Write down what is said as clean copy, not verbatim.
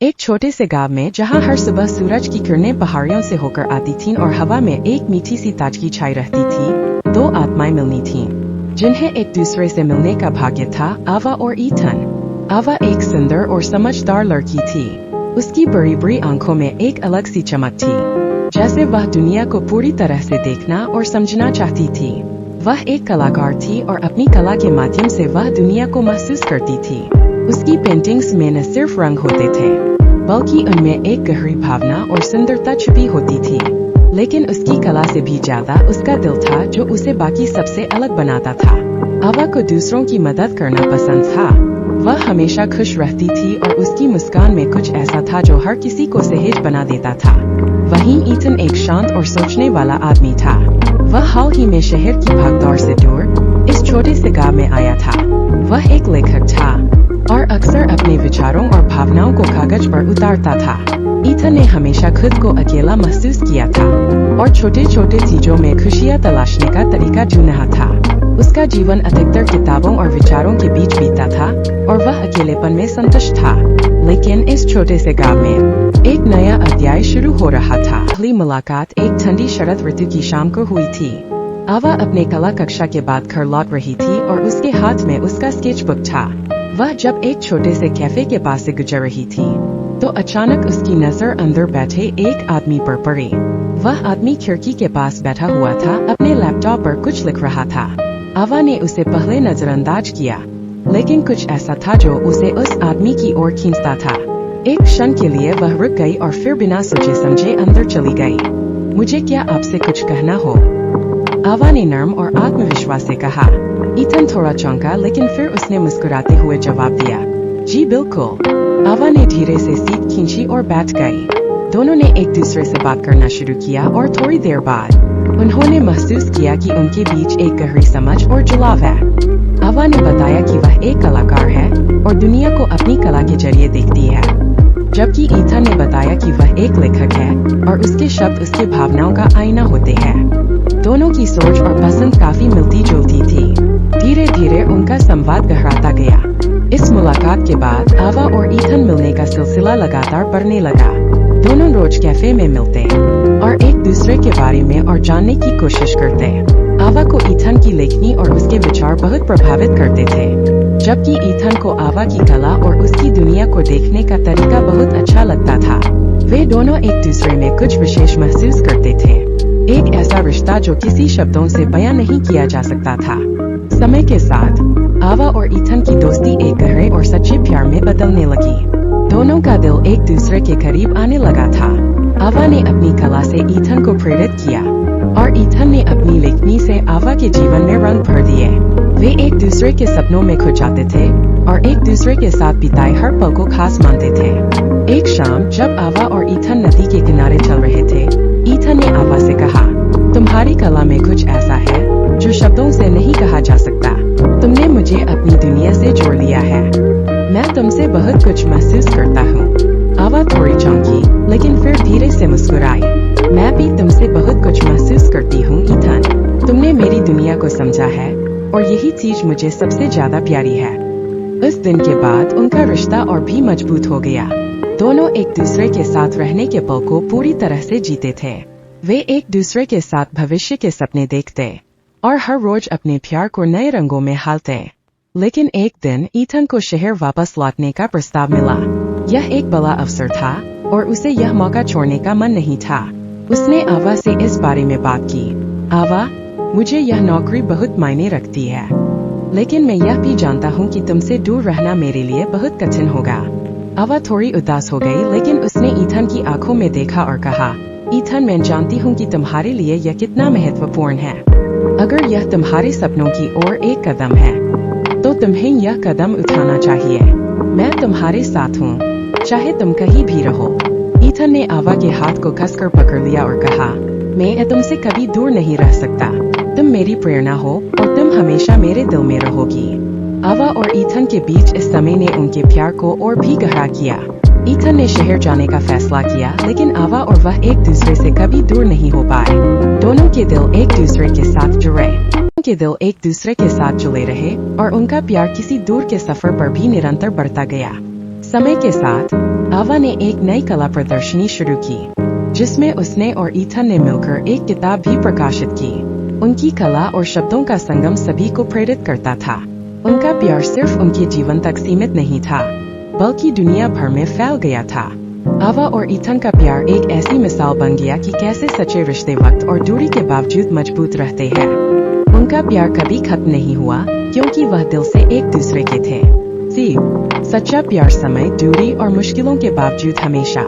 एक छोटे से गांव में जहां हर सुबह सूरज की किरणें पहाड़ियों से होकर आती थीं और हवा में एक मीठी सी ताजगी छाई रहती थी, दो आत्माएं मिलनी थीं, जिन्हें एक दूसरे से मिलने का भाग्य था, आवा और ईथन। आवा एक सुंदर और समझदार लड़की थी। उसकी बड़ी बड़ी आंखों में एक अलग सी चमक थी, जैसे वह दुनिया को पूरी तरह से देखना और समझना चाहती थी। वह एक कलाकार थी और अपनी कला के माध्यम से वह दुनिया को महसूस करती थी। उसकी पेंटिंग्स में न सिर्फ रंग होते थे, बल्कि उनमें एक गहरी भावना और सुंदरता छुपी होती थी। लेकिन उसकी कला से भी ज्यादा उसका दिल था, जो उसे बाकी सबसे अलग बनाता था। आवा को दूसरों की मदद करना पसंद था। वह हमेशा खुश रहती थी और उसकी मुस्कान में कुछ ऐसा था जो हर किसी को सहज बना देता था। वहीं ईथन एक शांत और सोचने वाला आदमी था। वह हाल ही में शहर की भागदौड़ से दूर इस छोटे से गांव में आया था। वह एक लेखक था और अक्सर अपने विचारों और भावनाओं को कागज पर उतारता था। ईथन ने हमेशा खुद को अकेला महसूस किया था और छोटे छोटे चीजों में खुशियां तलाशने का तरीका ढूंढ रहा था। उसका जीवन अधिकतर किताबों और विचारों के बीच बीता था और वह अकेलेपन में संतुष्ट था। लेकिन इस छोटे से गांव में एक नया अध्याय शुरू हो रहा था। पहली मुलाकात एक ठंडी शरद ऋतु की शाम को हुई थी। आवा अपने कला कक्षा के बाद घर लौट रही थी और उसके हाथ में उसका स्केचबुक था। वह जब एक छोटे से कैफे के पास से गुजर रही थी, तो अचानक उसकी नजर अंदर बैठे एक आदमी पर पड़ी। वह आदमी खिड़की के पास बैठा हुआ था, अपने लैपटॉप पर कुछ लिख रहा था। आवा ने उसे पहले नजरअंदाज किया, लेकिन कुछ ऐसा था जो उसे उस आदमी की ओर खींचता था। एक क्षण के लिए वह रुक गई और फिर बिना सोचे समझे अंदर चली गई। मुझे क्या आपसे कुछ कहना हो? आवा ने नर्म और आत्मविश्वास से कहा। ईथन थोड़ा चौंका, लेकिन फिर उसने मुस्कुराते हुए जवाब दिया, जी बिल्कुल। आवा ने धीरे से सीट खींची और बैठ गई। दोनों ने एक दूसरे से बात करना शुरू किया और थोड़ी देर बाद उन्होंने महसूस किया कि उनके बीच एक गहरी समझ और जुड़ाव है। आवा ने बताया कि वह एक कलाकार है और दुनिया को अपनी कला के जरिए देखती है, जबकि ईथन ने बताया कि वह एक लेखक है और उसके शब्द उसकी भावनाओं का आईना होते हैं। दोनों की सोच और पसंद काफी मिलती जुलती थी। धीरे धीरे उनका संवाद गहराता गया। इस मुलाकात के बाद आवा और ईथन मिलने का सिलसिला लगातार बढ़ने लगा। दोनों रोज कैफे में मिलते और एक दूसरे के बारे में और जानने की कोशिश करते। आवा को ईथन की लेखनी और उसके विचार बहुत प्रभावित करते थे, जबकि ईथन को आवा की कला और उसकी दुनिया को देखने का तरीका बहुत अच्छा लगता था। वे दोनों एक दूसरे में कुछ विशेष महसूस करते थे, एक ऐसा रिश्ता जो किसी शब्दों से बयां नहीं किया जा सकता था। समय के साथ आवा और ईथन की दोस्ती एक गहरे और सच्चे प्यार में बदलने लगी। दोनों का दिल एक दूसरे के करीब आने लगा था। आवा ने अपनी कला से ईथन को प्रेरित किया और ईथन ने अपनी लेखनी से आवा के जीवन में रंग भर दिए। वे एक दूसरे के सपनों में खो जाते थे और एक दूसरे के साथ बिताए हर पल को खास मानते थे। एक शाम जब आवा और ईथन नदी के किनारे चल रहे थे, ईथन ने आवा से कहा, तुम्हारी कला में कुछ ऐसा है जो शब्दों से नहीं कहा जा सकता। तुमने मुझे अपनी दुनिया से जोड़ लिया है। मैं तुमसे बहुत कुछ महसूस करता हूँ। आवा थोड़ी चौंकी, लेकिन फिर धीरे से मुस्कुराई। मैं भी तुमसे बहुत कुछ महसूस करती हूँ ईथन। तुमने मेरी दुनिया को समझा है और यही चीज मुझे सबसे ज्यादा प्यारी है। उस दिन के बाद उनका रिश्ता और भी मजबूत हो गया। दोनों एक दूसरे के साथ रहने के पल को पूरी तरह से जीते थे। वे एक दूसरे के साथ भविष्य के सपने देखते और हर रोज अपने प्यार को नए रंगों में हालते। लेकिन एक दिन ईथन को शहर वापस लौटने का प्रस्ताव मिला। यह एक बड़ा अवसर था और उसे यह मौका छोड़ने का मन नहीं था। उसने आवा से इस बारे में बात की। आवा, मुझे यह नौकरी बहुत मायने रखती है, लेकिन मैं यह भी जानता हूँ कि तुमसे दूर रहना मेरे लिए बहुत कठिन होगा। आवा थोड़ी उदास हो गई, लेकिन उसने ईथन की आंखों में देखा और कहा, ईथन, मैं जानती हूँ कि तुम्हारे लिए यह कितना महत्वपूर्ण है। अगर यह तुम्हारे सपनों की ओर एक कदम है, तो तुम्हें यह कदम उठाना चाहिए। मैं तुम्हारे साथ हूँ, चाहे तुम कहीं भी रहो। ईथन ने आवा के हाथ को कसकर पकड़ लिया और कहा, मैं तुमसे कभी दूर नहीं रह सकता। तुम मेरी प्रेरणा हो और तुम हमेशा मेरे दिल में रहोगी। आवा और ईथन के बीच इस समय ने उनके प्यार को और भी गहरा किया। ईथन ने शहर जाने का फैसला किया, लेकिन आवा और वह एक दूसरे से कभी दूर नहीं हो पाए। दोनों के दिल एक दूसरे के साथ जुड़े रहे और उनका प्यार किसी दूर के सफर पर भी निरंतर बढ़ता गया। समय के साथ आवा ने एक नई कला प्रदर्शनी शुरू की, जिसमें उसने और ईथन ने मिलकर एक किताब भी प्रकाशित की। उनकी कला और शब्दों का संगम सभी को प्रेरित करता था। उनका प्यार सिर्फ उनके जीवन तक सीमित नहीं था, बल्कि दुनिया भर में फैल गया था। आवा और ईथन का प्यार एक ऐसी मिसाल बन गया कि कैसे सच्चे रिश्ते वक्त और दूरी के बावजूद मजबूत रहते हैं। उनका प्यार कभी खत्म नहीं हुआ, क्योंकि वह दिल से एक दूसरे के थे। सच्चा प्यार समय, दूरी और मुश्किलों के बावजूद हमेशा